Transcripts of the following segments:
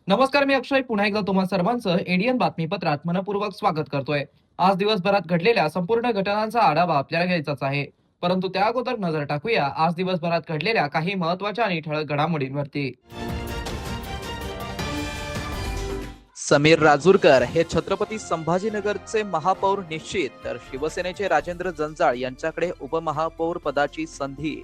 नमस्कार, मी अक्षय पुन्हा एकदा तुम्हा सर्वांचं एडीएन बातमीपत्रात मनपूर्वक स्वागत करतोय। आज दिवसभरात घडलेल्या संपूर्ण घटनांचा आढावा आपल्याला घ्यायचाच आहे, परंतु त्या अगोदर नजर टाकूया आज दिवसभरात घडलेल्या काही महत्त्वाच्या आणि ठळक घडामोडींवरती। समीर राजूरकर हे छत्रपती संभाजीनगरचे महापौर निश्चित, तर शिवसेनेचे राजेंद्र जंजाळ यांच्याकडे उपमहापौर पदाची संधी।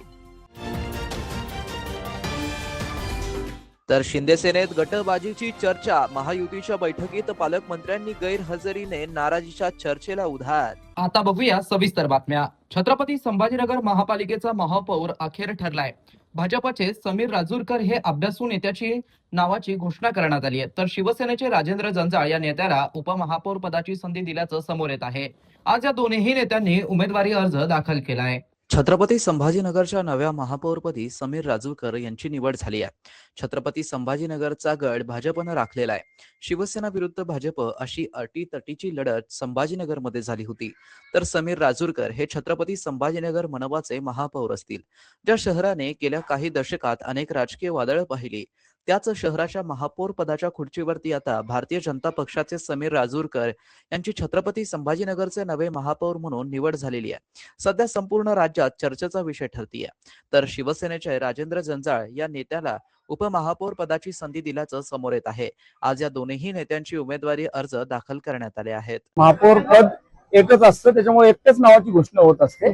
तर शिंदे सेनेत गटबाजीची चर्चा, महायुतीच्या बैठकीत पालकमंत्र्यांनी गैरहजेरीने नाराजीच्या चर्चेला उधाण। आता बघूया सविस्तर बातम्या। छत्रपती संभाजीनगर महापालिकेचा महापौर अखेर ठरलाय। भाजपचे समीर राजूरकर हे अभ्यासू नेत्याची नावाची घोषणा करण्यात आली आहे, तर शिवसेनेचे राजेंद्र जंजाळ या नेत्याला उपमहापौर पदाची संधी दिल्याचं समोर येत आहे। आज या दोन्ही नेत्यांनी उमेदवारी अर्ज दाखल केलाय। छत्रपती संभाजीनगरच्या नव्या महापौरपदी समीर राजूरकर यांची निवड झाली आहे। छत्रपती संभाजीनगरचा गड भाजपनं राखलेला आहे। शिवसेना विरुद्ध भाजप अशी अटीतटीची लढत संभाजीनगरमध्ये झाली होती, तर समीर राजूरकर हे छत्रपती संभाजीनगर मनपाचे महापौर असतील। ज्या शहराने गेल्या काही दशकात अनेक राजकीय वादळ पाहिली, त्याच शहराच्या महापौर पदाच्या खुर्चीवरती आता भारतीय जनता पक्षाचे समीर राजूरकर यांची छत्रपती संभाजीनगरचे नवे महापौर म्हणून निवड झालेली आहे। सध्या संपूर्ण राज्यात चर्चेचा विषय ठरतीये, तर शिवसेनेचे राजेंद्र जंजाळ या नेत्याला उपमहापौर पदाची संधी दिल्याचं समोर येत आहे। आज या दोन्ही नेत्यांची उमेदवारी अर्ज दाखल करण्यात आले आहेत। महापौर पद एकच असतं, त्याच्यामुळे एकट्याच नावाची घोषणा होत असते।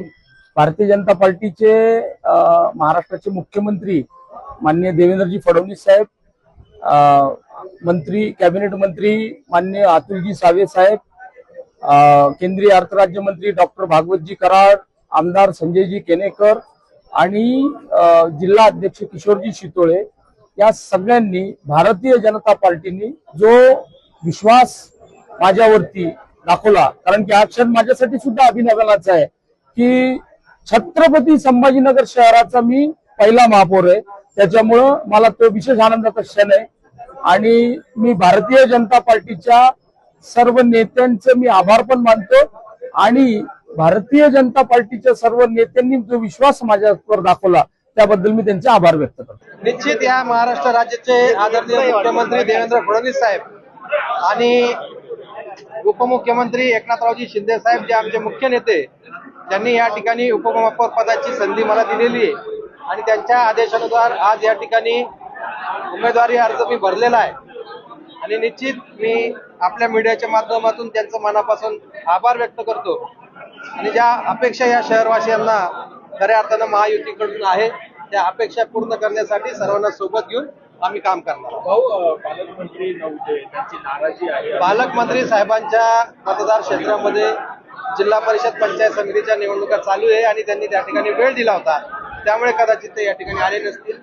भारतीय जनता पार्टीचे महाराष्ट्राचे मुख्यमंत्री माननीय देवेंद्रजी फडणवीस साहेब, मंत्री कॅबिनेट मंत्री माननीय अतुलजी सावे साहेब, केंद्रीय अर्थ राज्यमंत्री डॉक्टर भागवतजी कराड, आमदार संजयजी केनेकर आणि जिल्हा अध्यक्ष किशोरजी शितोळे या सगळ्यांनी भारतीय जनता पार्टीने जो विश्वास माझ्यावरती दाखवला, कारण की हा क्षण माझ्यासाठी सुद्धा अभिनंदनाचा आहे की छत्रपती संभाजीनगर शहराचा मी पहिला महापौर आहे, त्याच्यामुळं मला तो विशेष आनंदाचा क्षण आहे। आणि मी भारतीय जनता पार्टीच्या सर्व नेत्यांचे मी आभार पण मानतो आणि भारतीय जनता पार्टीच्या सर्व नेत्यांनी जो विश्वास माझ्यावर दाखवला त्याबद्दल मी त्यांचे आभार व्यक्त करतो। निश्चित या महाराष्ट्र राज्याचे आदरणीय मुख्यमंत्री देवेंद्र फडणवीस साहेब आणि उपमुख्यमंत्री एकनाथरावजी शिंदे साहेब जे आमचे मुख्य नेते, त्यांनी या ठिकाणी उपमहापौर पदाची संधी मला दिलेली आहे आणि त्यांच्या आदेशानुसार आज या ठिकाणी उमेदवारी अर्ज मी भरलेला आहे आणि निश्चित मी आपल्या मीडियाच्या माध्यमातून त्यांचं मनापासून आभार व्यक्त करतो आणि ज्या अपेक्षा या शहरवासियांना खऱ्या अर्थानं महायुतीकडून आहे त्या अपेक्षा पूर्ण करण्यासाठी सर्वांना सोबत घेऊन आम्ही काम करणार। पालकमंत्री नव्हते, त्यांची नाराजी आहे। पालकमंत्री साहेबांच्या मतदार क्षेत्रामध्ये जिल्हा परिषद पंचायत समितीच्या निवडणुका चालू आहे आणि त्यांनी त्या ठिकाणी वेळ दिला होता, त्यामुळे कदाचित ते या ठिकाणी आले नसतील।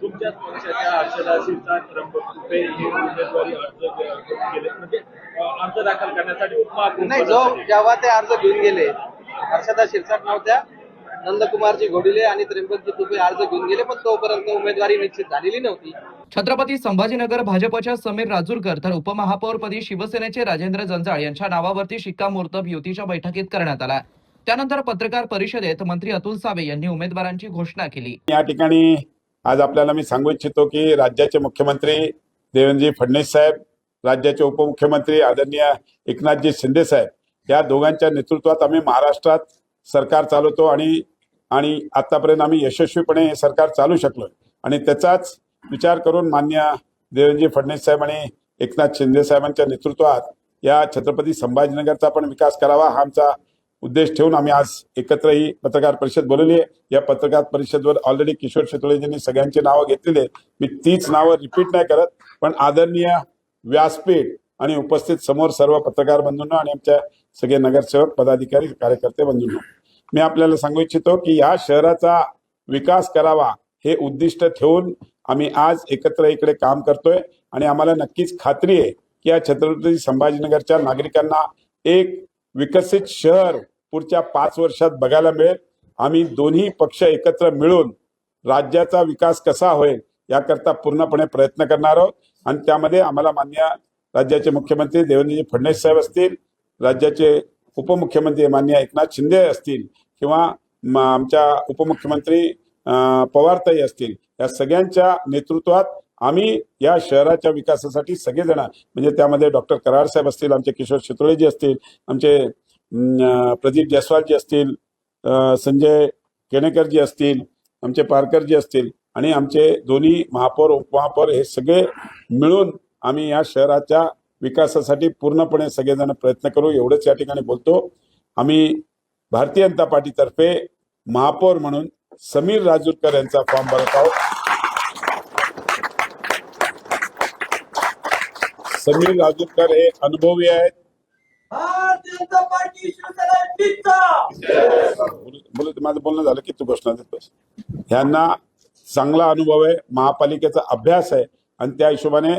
तुमच्याच पक्षाच्या हर्षदा शिरसाट, त्र्यंबक तुपे हे उमेदवारी अर्ज केले, म्हणजे अर्ज दाखल करण्यासाठी नाही, जेव्हा ते अर्ज घेऊन गेले, हर्षदा शिरसाट नव्हत्या, नंदकुमारजी घोडिले आणि त्र्यंबकजी तुपे अर्ज घेऊन गेले, पण तोपर्यंत उमेदवारी निश्चित झालेली नव्हती। छत्रपती संभाजीनगर भाजपच्या समीर राजूरकर तर उपमहापौरपदी शिवसेनेचे राजेंद्र जंजाळ यांच्या नावावरती शिक्कामोर्तब युतीच्या बैठकीत करण्यात आला। त्यानंतर पत्रकार परिषदेत मंत्री अतुल सावे यांनी उमेदवारांची घोषणा केली। या ठिकाणी आज आपल्याला मी सांगू इच्छितो की राज्याचे मुख्यमंत्री देवेंद्रजी फडणवीस साहेब, राज्याचे उपमुख्यमंत्री आदरणीय एकनाथजी शिंदे साहेब या दोघांच्या नेतृत्वात आम्ही महाराष्ट्रात सरकार चालवतो आणि आतापर्यंत आम्ही यशस्वीपणे हे सरकार चालू शकलो आणि त्याचाच विचार करून माननीय देवेंद्रजी फडणवीस साहेब आणि एकनाथ शिंदे साहेबांच्या नेतृत्वात या छत्रपती संभाजीनगरचा पण विकास करावा हा आमचा उद्देश ठेवून आम्ही आज एकत्र ही पत्रकार परिषद बोलवली आहे। या पत्रकार परिषदेवर ऑलरेडी किशोर शितोळेजींनी सगळ्यांची नावं घेतलेली, मी तीच नावं रिपीट नाही करत, पण आदरणीय व्यासपीठ आणि उपस्थित समोर सर्व पत्रकार बंधूंनो आणि आमच्या सगळे नगरसेवक, पदाधिकारी, कार्यकर्ते बंधूंनो, मी आपल्याला सांगू इच्छितो की या शहराचा विकास करावा हे उद्दिष्ट ठेवून आम्ही आज एकत्र इकडे काम करतोय आणि आम्हाला नक्कीच खात्री आहे की या छत्रपती संभाजीनगरच्या नागरिकांना एक विकसित शहर पुढच्या 5 वर्षात बघायला मिळेल. आम्ही दोन्ही पक्ष एकत्र मिळून राज्याचा विकास कसा होईल याकरता पूर्णपणे प्रयत्न करणार आहोत आणि त्यामध्ये आम्हाला माननीय राज्याचे मुख्यमंत्री देवेंद्रजी फडणवीस साहेब असतील, राज्याचे उपमुख्यमंत्री माननीय एकनाथ शिंदे असतील किंवा आमच्या उपमुख्यमंत्री पवारताई असतील, या सगळ्यांच्या नेतृत्वात आम्ही या शहराच्या विकासासाठी सगळेजण म्हणजे त्यामध्ये डॉक्टर कराड साहेब असतील, आमचे किशोर शितोळेजी असतील, आमचे प्रदीप जयस्वालजी असतील, संजय केणेकरजी असतील, आमचे पारकरजी असतील आणि आमचे दोन्ही महापौर उपमहापौर हे सगळे मिळून आम्ही या शहराच्या विकासासाठी पूर्णपणे सगळेजण प्रयत्न करू एवढंच या ठिकाणी बोलतो. आम्ही भारतीय जनता पार्टीतर्फे महापौर म्हणून समीर राजूरकर यांचा फॉर्म भरत आहोत. समीर राजूरकर हे अनुभवी आहेत. माझं बोलणं झालं की तू घोषणा देतोस. ह्यांना चांगला अनुभव आहे, महापालिकेचा अभ्यास आहे आणि त्या हिशोबाने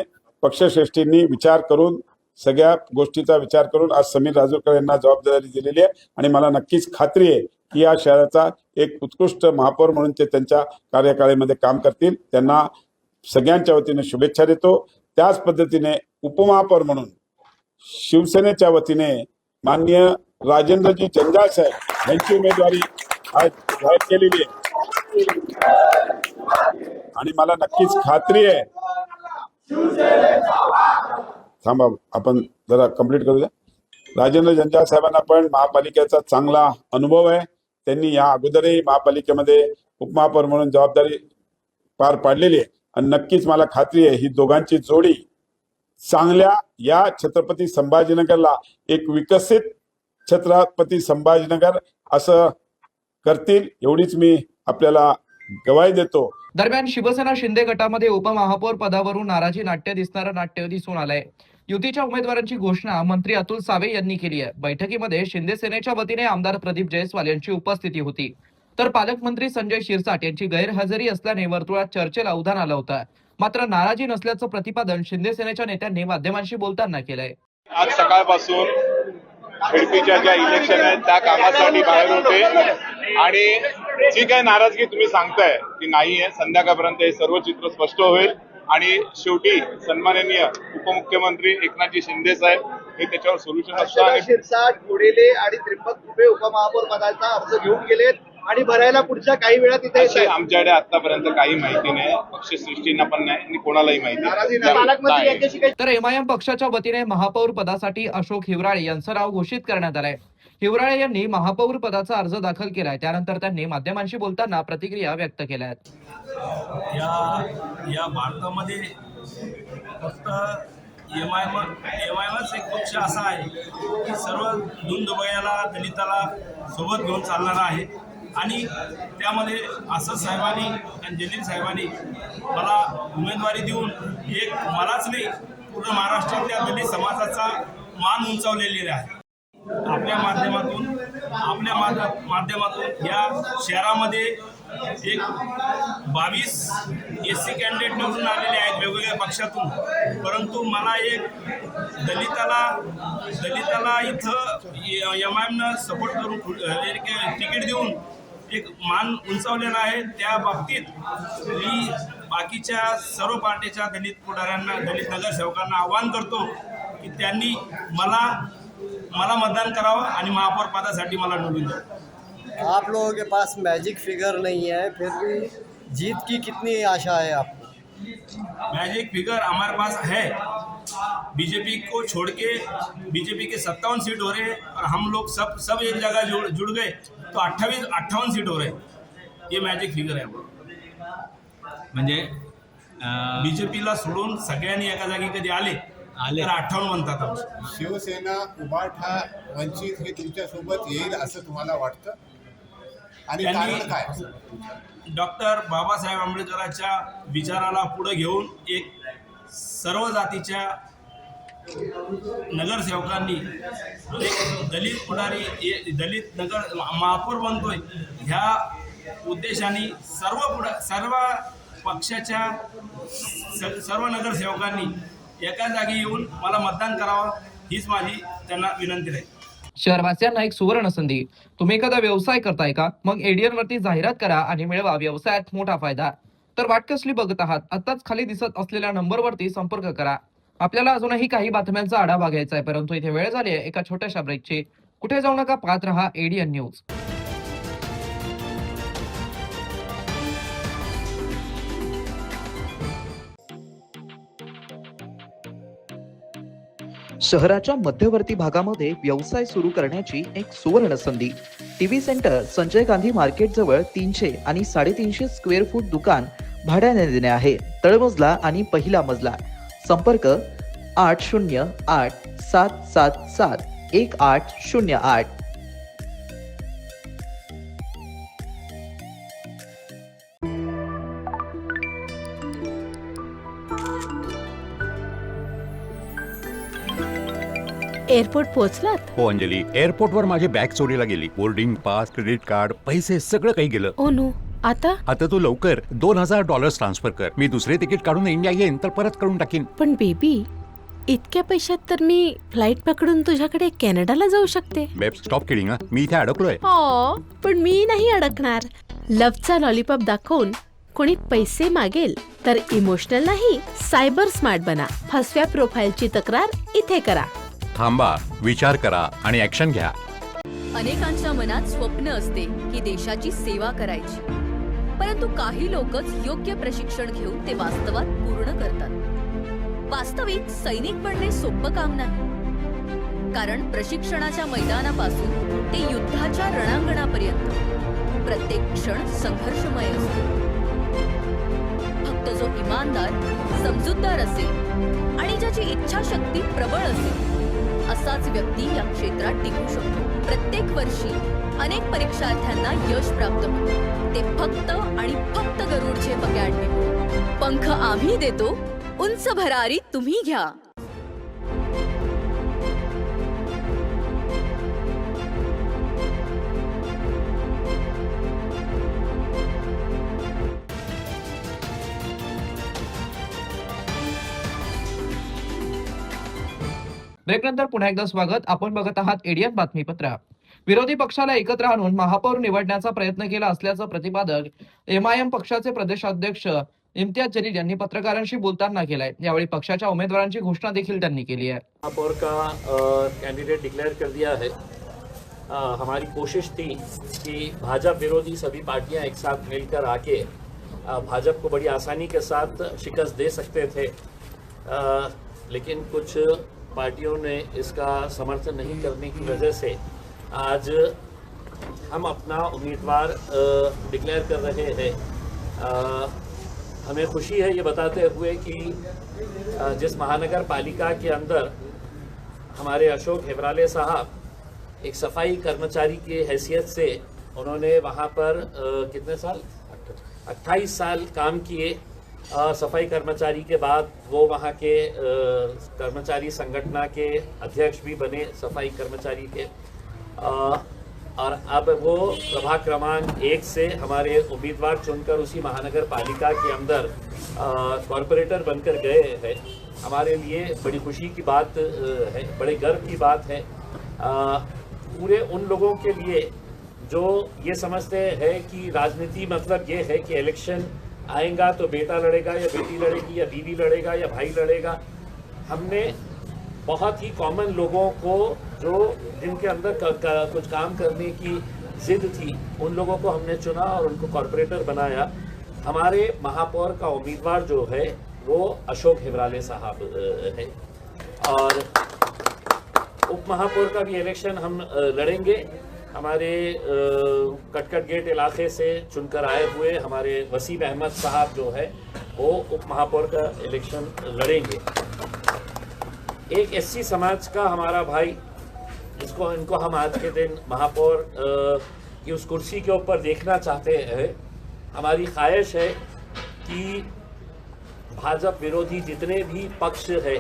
पक्षश्रेष्ठींनी विचार करून सगळ्या गोष्टीचा विचार करून आज समीर राजूरकर यांना जबाबदारी दिलेली आहे आणि मला नक्कीच खात्री आहे की या शहराचा एक उत्कृष्ट महापौर म्हणून ते त्यांच्या कार्यकाळामध्ये काम करतील. त्यांना सगळ्यांच्या वतीने शुभेच्छा देतो. त्याच पद्धतीने उपमहापौर म्हणून शिवसेनेच्या वतीने माननीय राजेंद्रजी जंजाळ साहेब यांची उमेदवारी आज जाहीर केलेली आहे आणि मला नक्कीच खात्री आहे. थांबा आपण जरा कंप्लीट करूया. राजेंद्र जंजाळ साहेबांना पण महापालिकेचा चांगला अनुभव आहे. त्यांनी या अगोदरही महापालिकेमध्ये उपमहापौर म्हणून जबाबदारी पार पाडलेली आहे आणि नक्कीच मला खात्री आहे ही दोघांची जोडी चांगल्या या छत्रपती संभाजीनगरला एक विकसित छत्रपती संभाजीनगर असं करतील एवढीच मी आपल्याला ग्वाही देतो. दरम्यान शिवसेना शिंदे गटामध्ये उपमहापौर पदावरून नाराजी नाट्य दिसणारं नाट्य दिसून आलंय. युतीच्या उमेदवारांची घोषणा मंत्री अतुल सावे यांनी केली आहे. बैठकीमध्ये शिंदे सेनेच्या वतीने आमदार प्रदीप जयस्वाल यांची उपस्थिती होती, तर पालकमंत्री संजय शिरसाट यांची गैरहजेरी असल्याने वर्तुळात चर्चेला उधाण आलं होतं. मात्र नाराजी नसल्याचं प्रतिपादन शिंदे सेनेच्या नेत्यांनी माध्यमांशी बोलताना केलंय. आज सकाळपासून खिडकीच्या ज्या इलेक्शन आहेत त्या कामासाठी बाहेर होते आणि जी काही नाराजगी तुम्ही सांगताय ती नाही आहे. संध्याकाळपर्यंत हे सर्व चित्र स्पष्ट होईल आणि शेवटी सन्माननीय उपमुख्यमंत्री एकनाथजी शिंदे साहेब हे त्याच्यावर सोल्युशन असतं. आणि शिरसाट घोडेले आणि त्रिपत कुबे उपमहापौर पदाचा अर्ज घेऊन गेलेत आणि भरायला पुढच्या काही वेळात इथे अशी आमच्याकडे आतापर्यंत काही माहिती नाही, पक्षश्रेष्ठींना पण नाही आणि कोणालाही माहिती नाही. तर एमआयएम पक्षाच्या वतीने महापौर पदासाठी अशोक हिवराळे यांचं नाव घोषित करण्यात आलंय. हिवराळे यांनी महापौर पदाचा अर्ज दाखल केलाय. त्यानंतर त्यांनी माध्यमांशी बोलताना प्रतिक्रिया व्यक्त केल्या आहेत. या भारतामध्ये फक्त एमआयएमच एक पक्ष असा आहे की सर्व दुंदुभयाला दलिताला सोबत घेऊन चालणारा आहे आणि त्यामध्ये असद साहेबांनी आणि जलील साहेबांनी मला उमेदवारी देऊन एक मलाच नाही पूर्ण महाराष्ट्रातल्या दलित समाजाचा मान उंचावलेला आहे. आपल्या माध्यमातून या शहरामध्ये एक 22 SC कॅन्डिडेट निवडून आलेले आहेत वेगवेगळ्या पक्षातून, परंतु मला एक दलिताला इथं एमआयएमनं सपोर्ट करून तिकीट देऊन एक मान उंचावलेला आहे. त्या बाबतीत मी बाकीच्या सर्व पार्टीच्या दलित पुढाऱ्यांना, दलित नगरसेवकांना आवाहन करतो की त्यांनी मला मतदान करावं आणि महापौर पदासाठी मला निवडून द्यावं. आप लोगों के पास मैजिक फिगर नहीं है, फिर भी जीत की कितनी आशा है आपको? मैजिक फिगर हमारे पास है. बीजेपी को छोड़ के बीजेपी के 57 सीट हो रहे हैं और हम लोग सब एक जगह जुड़ गए तो 58 सीट हो रहे हैं. ये मॅजिक फिगर आहे. म्हणजे बीजेपीला सोडून सगळ्यांनी एका जागी कधी आले तर 58 म्हणतात. शिवसेना उभाठा वंचित हे तुमच्या सोबत येईल असं तुम्हाला वाटतं आणि कारण काय? डॉक्टर बाबासाहेब आंबेडकरांच्या विचाराला पुढे घेऊन एक सर्व जातीच्या नगरसेवकांनी एक दलित पुढारी दलित नगर महापौर बनतोय ह्या उद्देशाने सर्व पक्षाच्या सर्व नगरसेवकांनी एका जागी येऊन मला मतदान करावं हीच माझी त्यांना विनंती आहे. शहरवासियांना एक सुवर्ण संधी. तुम्ही एखादा व्यवसाय करताय का? मग एडीएन वरती जाहिरात करा आणि मिळवा व्यवसायात मोठा फायदा. तर वाट कसली बघत आहात? आताच खाली दिसत असलेल्या नंबरवरती संपर्क करा. आपल्याला अजूनही काही बातम्यांचा आढावा घ्यायचा आहे, परंतु इथे वेळ झाली आहे एका छोट्याशा ब्रेकची. कुठे जाऊ नका, पाहत रहा एडीएन न्यूज. शहराच्या मध्यवर्ती भागामध्ये व्यवसाय सुरू करण्याची एक सुवर्ण संधी. TV centre Sanjay Gandhi market जवळ 300 आणि 350 स्क्वेअर फूट दुकान भाड्याने देणे आहे. तळमजला आणि पहिला मजला. संपर्क 80877711808. एअरपोर्ट पोहोचलात? हो अंजली, एअरपोर्टवर माझी बॅग चोरीला गेली. बोर्डिंग पास, क्रेडिट कार्ड, पैसे सगळं काही गेलं. ओ नो, आता? आता तू लवकर $2000 ट्रान्सफर कर. मी दुसरे तिकीट काढून इंडिया येईन तर परत करून टाकीन. पण बेबी, इतक्या पैशात तर मी फ्लाईट पकडून तुझ्याकडे कॅनडाला जाऊ शकते. बेब, स्टॉप किडिंग. मी इथे अडकलोय. हो, पण मी नाही अडकणार. लव्हचा लॉलीपॉप दाखवून कोणी पैसे मागेल तर इमोशनल नाही, सायबर स्मार्ट बना. फसव्या प्रोफाईलची तक्रार इथे करा. थांबा, विचार करा आणि ऍक्शन घ्या. अनेकांच्या मनात स्वप्न असते की देशाची सेवा करायची, परंतु काही लोकच योग्य प्रशिक्षण घेऊन ते वास्तवात पूर्ण करतात. वास्तविक सैनिक बनणे सोपं काम नाही, कारण प्रशिक्षणाच्या मैदानापासून ते युद्धाच्या रणांगणापर्यंत प्रत्येक क्षण संघर्षमय असतो. फक्त जो इमानदार, समजूतदार असेल आणि ज्याची इच्छाशक्ती प्रबळ असेल असाच व्यक्ती या क्षेत्रात टिकू शकतो. प्रत्येक वर्षी अनेक परीक्षार्थ्यांना यश प्राप्त होते, ते फक्त आणि फक्त गरुड झेप अकॅडमी. पंख आम्ही देतो, उंच भरारी तुम्ही घ्या. ब्रेकनंतर पुन्हा एकदा स्वागत. आपण बघत आहात एडीएन बातमीपत्र. विरोधी पक्षाला एकत्र आणून महापौर निवडण्याचा प्रयत्न केला असल्याचं प्रतिपादक एमआयएम पक्षाचे प्रदेशाध्यक्ष इम्तियाज जलील यांनी पत्रकारांशी बोलताना केलंय. यावेळी पक्षाच्या उमेदवारांची घोषणा देखील त्यांनी केली है. महापौर का कैंडिडेट डिक्लेयर कर दिया है. हमारी कोशिश थी कि भाजपा विरोधी सभी पार्टियां एक साथ मिलकर आके भाजपा को बड़ी आसानी के साथ शिकस्त दे सकते थे, लेकिन कुछ पार्टियों ने इसका समर्थन नहीं करने की वजह से आज हम अपना उम्मीदवार डिक्लेयर कर रहे हैं. हमें खुशी है ये बताते हुए कि जिस महानगर पालिका के अंदर हमारे अशोक हेवराले साहब एक सफाई कर्मचारी की हैसियत से उन्होंने वहाँ पर कितने साल 28 साल काम किए. सफाई कर्मचारी के बाद वो वहाँ के कर्मचारी संगठन के अध्यक्ष भी बने सफाई कर्मचारी के, और अब वो प्रभाग क्रमांक 1 से हमारे उम्मीदवार चुनकर उसी महानगर पालिका के अंदर कॉरपोरेटर बनकर गए हैं. हमारे लिए बड़ी खुशी की बात है, बड़े गर्व की बात है. पूरे उन लोगों के लिए जो ये समझते हैं कि राजनीति मतलब ये है कि इलेक्शन आएगा तो बेटा लड़ेगा या बेटी लड़ेगी या बीवी लड़ेगा या भाई लड़ेगा. हमने बहुत ही कॉमन लोगों को जो जिनके अंदर कुछ काम करने की जिद थी उन लोगों को हमने चुना और उनको कॉरपोरेटर बनाया. हमारे महापौर का उम्मीदवार जो है वो अशोक हेवराले साहब है, और उप महापौर का भी इलेक्शन हम लड़ेंगे. हमारे कटकट गेट इलाके से चुनकर आए हुए हमारे वसीम अहमद साहब जो है वो उप महापौर का इलेक्शन लड़ेंगे. एक एससी समाज का हमारा भाई इनको हम आज के दिन महापौर की उस कुर्सी के ऊपर देखना चाहते हैं. हमारी ख्वाहिश है कि भाजपा विरोधी जितने भी पक्ष है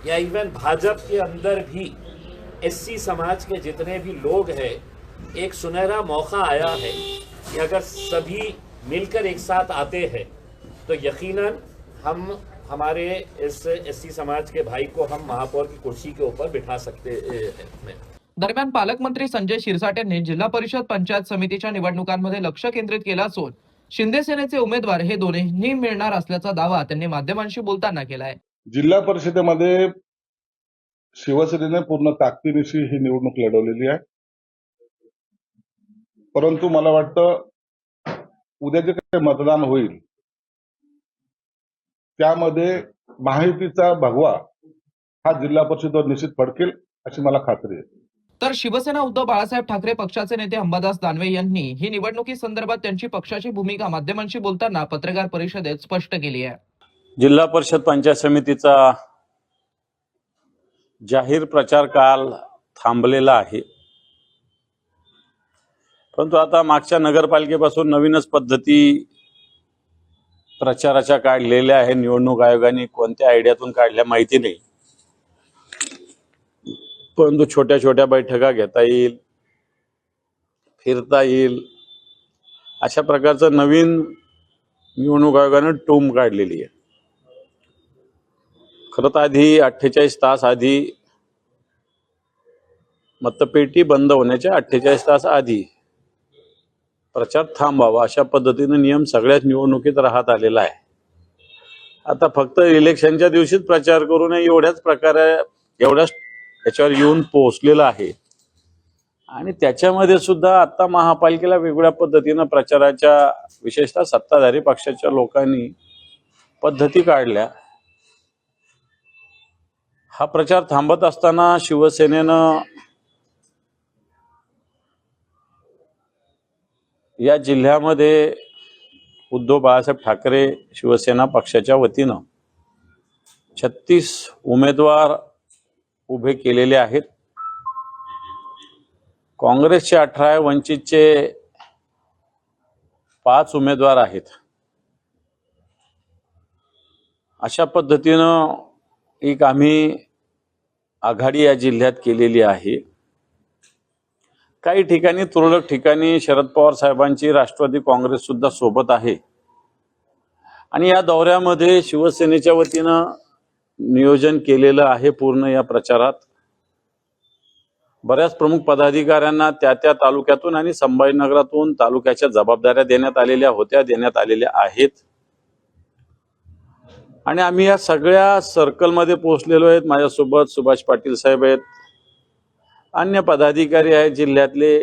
या इवन भाजपा के अंदर भी एससी समाज के जितने भी लोग हैं, एक सुनहरा मौका आया है कि अगर सभी मिलकर एक साथ आते हैं तो यकीनन हम हमारे इस एससी समाज के भाई को हम महापौर की कुर्सी के ऊपर बिठा सकते हैं. दरम्यान पालकमंत्री संजय शिरसाट यांनी जिल्हा परिषद पंचायत समितीच्या निवडणुकांमध्ये लक्ष केंद्रित केलं असून शिंदे सेनेचे उमेदवार हे दोन्ही मिळणार असल्याचा दावा त्यांनी माध्यमांशी बोलताना केलाय. जिल्हा परिषदेमध्ये शिवसेनेने पूर्ण ताकदीनिशी ही निवडणूक लढवलेली आहे. परंतु मला वाटतं उद्या जे काही मतदान होईल त्यामध्ये महायुतीचा भगवा हा जिल्हा परिषदेवर निश्चित फडकेल अशी मला खात्री आहे. तर शिवसेना उद्धव बाळासाहेब ठाकरे पक्षाचे नेते अंबादास दानवे यांनी ही निवडणुकी संदर्भात त्यांची पक्षाची भूमिका माध्यमांशी बोलताना पत्रकार परिषदेत स्पष्ट केली आहे. जिल्हा परिषद पंचायत समितीचा जाहीर प्रचार काल थांबलेला आहे, परंतु आता मागच्या नगरपालिकेपासून नवीनच पद्धती प्रचाराच्या काढलेल्या आहे. निवडणूक आयोगाने कोणत्या आयडियातून काढल्या माहिती नाही, परंतु छोट्या छोट्या बैठका घेता येईल, फिरता येईल अशा प्रकारचं नवीन निवडणूक आयोगाने टूम काढलेली आहे. खरं तर आधी 48 तास आधी मतपेटी बंद होण्याच्या 48 तास आधी प्रचार थांबावा अशा पद्धतीने नियम सगळ्याच निवडणुकीत राहत आलेला आहे. आता फक्त इलेक्शनच्या दिवशीच प्रचार करू नये एवढ्याच प्रकारे एवढ्याच याच्यावर येऊन पोहोचलेलं आहे. आणि त्याच्यामध्ये सुद्धा आता महापालिकेला वेगवेगळ्या पद्धतीनं प्रचाराच्या विशेषतः सत्ताधारी पक्षाच्या लोकांनी पद्धती काढल्या. हा प्रचार थांबत असताना शिवसेनेनं या जिल्ह्यामध्ये उद्धव बाळासाहेब ठाकरे शिवसेना पक्षाच्या वतीनं 36 उमेदवार उभे केलेले आहेत. काँग्रेसचे 18, वंचितचे 5 उमेदवार आहेत. अशा पद्धतीनं एक आम्ही आघाडी या जिल्ह्यात केलेली आहे. काही ठिकाणी तुरळक ठिकाणी शरद पवार साहेबांची राष्ट्रवादी काँग्रेस सुद्धा सोबत आहे. आणि या दौऱ्यामध्ये शिवसेनेच्या वतीनं नियोजन केलेलं आहे. पूर्ण या प्रचारात बऱ्याच प्रमुख पदाधिकाऱ्यांना त्या तालुक्यातून आणि संभाजीनगरातून तालुक्याच्या जबाबदाऱ्या देण्यात आलेल्या आहेत. आणि आम्ही या सगळ्या सर्कलमध्ये पोहोचलेलो आहेत. माझ्यासोबत सुभाष पाटील साहेब आहेत, अन्य पदाधिकारी आहेत जिल्ह्यातले.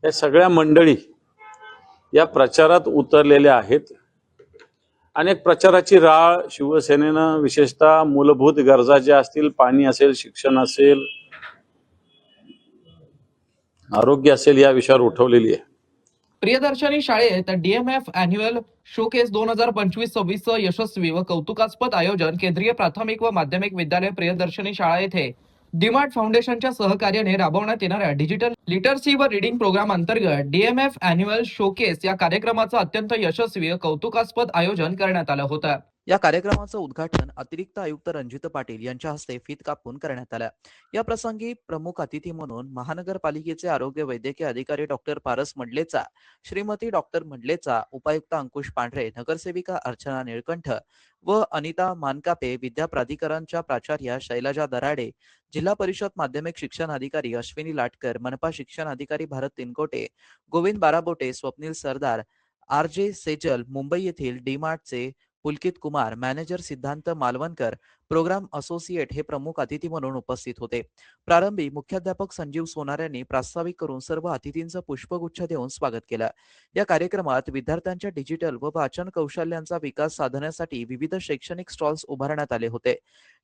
या सगळ्या मंडळी या प्रचारात उतरलेल्या आहेत. अनेक प्रचाराची राळ शिवसेनेनं विशेषतः मूलभूत गरजा ज्या असतील, पाणी असेल, शिक्षण असेल, आरोग्य असेल, या विषयावर उठवलेली आहे. प्रियदर्शनी शाळेत DMF अॅन्युअल शोकेस 2025-26 यशस्वी व कौतुकास्पद आयोजन केंद्रीय प्राथमिक व माध्यमिक विद्यालय प्रियदर्शनी शाळा येथे डीमार्ट फाउंडेशनच्या सहकार्याने राबवण्यात येणाऱ्या डिजिटल लिटरसी व रीडिंग प्रोग्राम अंतर्गत DMF अॅन्युअल शोकेस या कार्यक्रमाचं अत्यंत यशस्वी व कौतुकास्पद आयोजन करण्यात आलं होतं. या कार्यक्रमाचं उद्घाटन अतिरिक्त आयुक्त रणजित पाटील यांच्या हस्ते फीत कापून करण्यात आलं. या प्रसंगी प्रमुख अतिथी म्हणून महानगरपालिकेचे आरोग्य वैद्यकीय अधिकारी डॉक्टर पारस मंडलेचा, श्रीमती डॉक्टर मंडलेचा, उपायुक्त अंकुश पांढरे, नगरसेविका अर्चना निळकंठ व अनिता मानकापे, विद्या प्राधिकरणच्या प्राचार्या शैलजा दराडे, जिल्हा परिषद माध्यमिक शिक्षण अधिकारी अश्विनी लाटकर, मनपा शिक्षण अधिकारी भारत तिनकोटे, गोविंद बाराबोटे, स्वप्नील सरदार, RJ सेजल, मुंबई येथील डीमार्टचे पुलकित कुमार, मॅनेजर सिद्धांत मालवणकर, प्रोग्राम असोसिएट हे प्रमुख अतिथी म्हणून उपस्थित होते. प्रारंभी मुख्याध्यापक संजीव सोनार यांनी प्रास्ताविक करून सर्व अतिथींचं पुष्पगुच्छ देऊन स्वागत केलं. या कार्यक्रमात विद्यार्थ्यांच्या डिजिटल व वाचन कौशल्यांचा विकास साधण्यासाठी विविध शैक्षणिक स्टॉल्स उभारण्यात आले होते.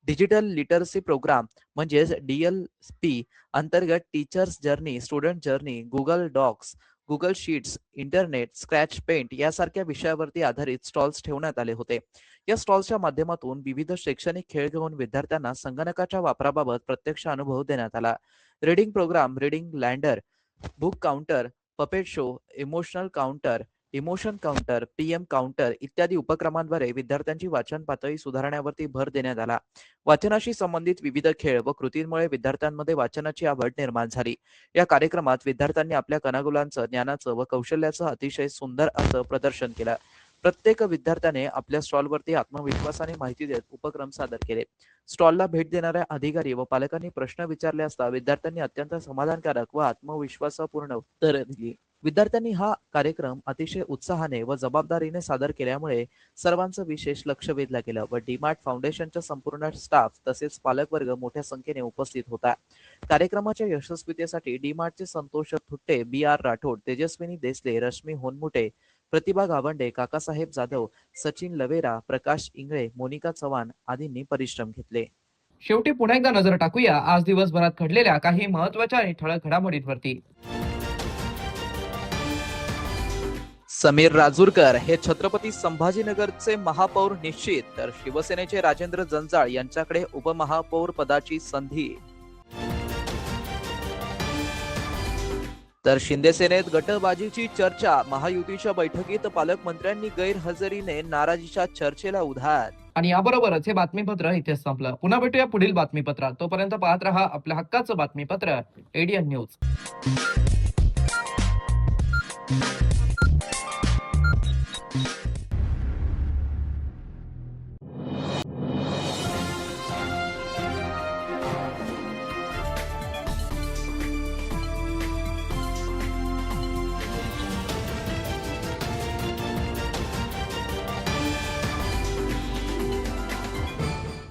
डिजिटल लिटरसी प्रोग्राम म्हणजेच DLP अंतर्गत teachers journey, student journey, Google Docs, Google Sheets, internet, Scratch paint यासारख्या विषयावरती आधारित स्टॉल्स ठेवण्यात आले होते. या स्टॉल्सच्या माध्यमातून विविध शैक्षणिक खेळ घेऊन विद्यार्थ्यांना संगणकाच्या वापराबाबत प्रत्यक्ष अनुभव देण्यात आला. Reading programme, reading ladder, book counter, puppet show, emotion counter, PM counter इत्यादी उपक्रमांद्वारे विद्यार्थ्यांची वाचन पातळी सुधारण्यावरती भर देण्यात आला. वाचनाशी संबंधित विविध खेळ व कृतींमुळे विद्यार्थ्यांमध्ये वाचनाची आवड निर्माण झाली. या कार्यक्रमात विद्यार्थ्यांनी आपल्या कलागुणांचं, ज्ञानाचं व कौशल्याचं अतिशय सुंदर असं प्रदर्शन केलं. प्रत्येक विद्यार्थ्याने आपल्या स्टॉलवरती आत्मविश्वासाने माहिती देत उपक्रम सादर केले. स्टॉलला भेट देणाऱ्या अधिकारी व पालकांनी प्रश्न विचारले असता विद्यार्थ्यांनी अत्यंत समाधानकारक व आत्मविश्वासपूर्ण उत्तरे दिली. विद्यार्थ्यांनी हा कार्यक्रम अतिशय उत्साहाने व जबाबदारीने सादर केल्यामुळे सर्वांचं विशेष लक्ष वेधलं गेलं व डीमार्ट फाउंडेशनचा संपूर्ण स्टाफ तसेच पालकवर्ग मोठ्या संख्येने उपस्थित होता. कार्यक्रमाच्या यशस्वीतेसाठी डीमार्टचे संतोष थुट्टे, BR राठोड, तेजस्विनी देसले, रश्मी होनमुटे, प्रतिभा गावंडे, काकासाहेब जाधव, सचिन लवेरा, प्रकाश इंगळे, मोनिका चव्हाण आदींनी परिश्रम घेतले. शेवटी पुन्हा एकदा नजर टाकूया आज दिवसभरात घडलेल्या काही महत्त्वाच्या आणि ठळक घडामोडींवरती. समीर राजूरकर हे छत्रपती संभाजीनगरचे महापौर निश्चित, तर शिवसेनेचे राजेंद्र जंजाळ यांच्याकडे उपमहापौर पदाची संधी. तर शिंदे सेनेत गटबाजीची चर्चा, महायुतीच्या बैठकीत पालकमंत्र्यांनी गैरहजेरीने नाराजीच्या चर्चेला उधार. आणि याबरोबरच हे बातमीपत्र इथेच संपलं. पुन्हा भेटूया पुढील बातमीपत्रात. तोपर्यंत पाहत रहा आपल्या हक्काचं बातमीपत्र ADN न्यूज.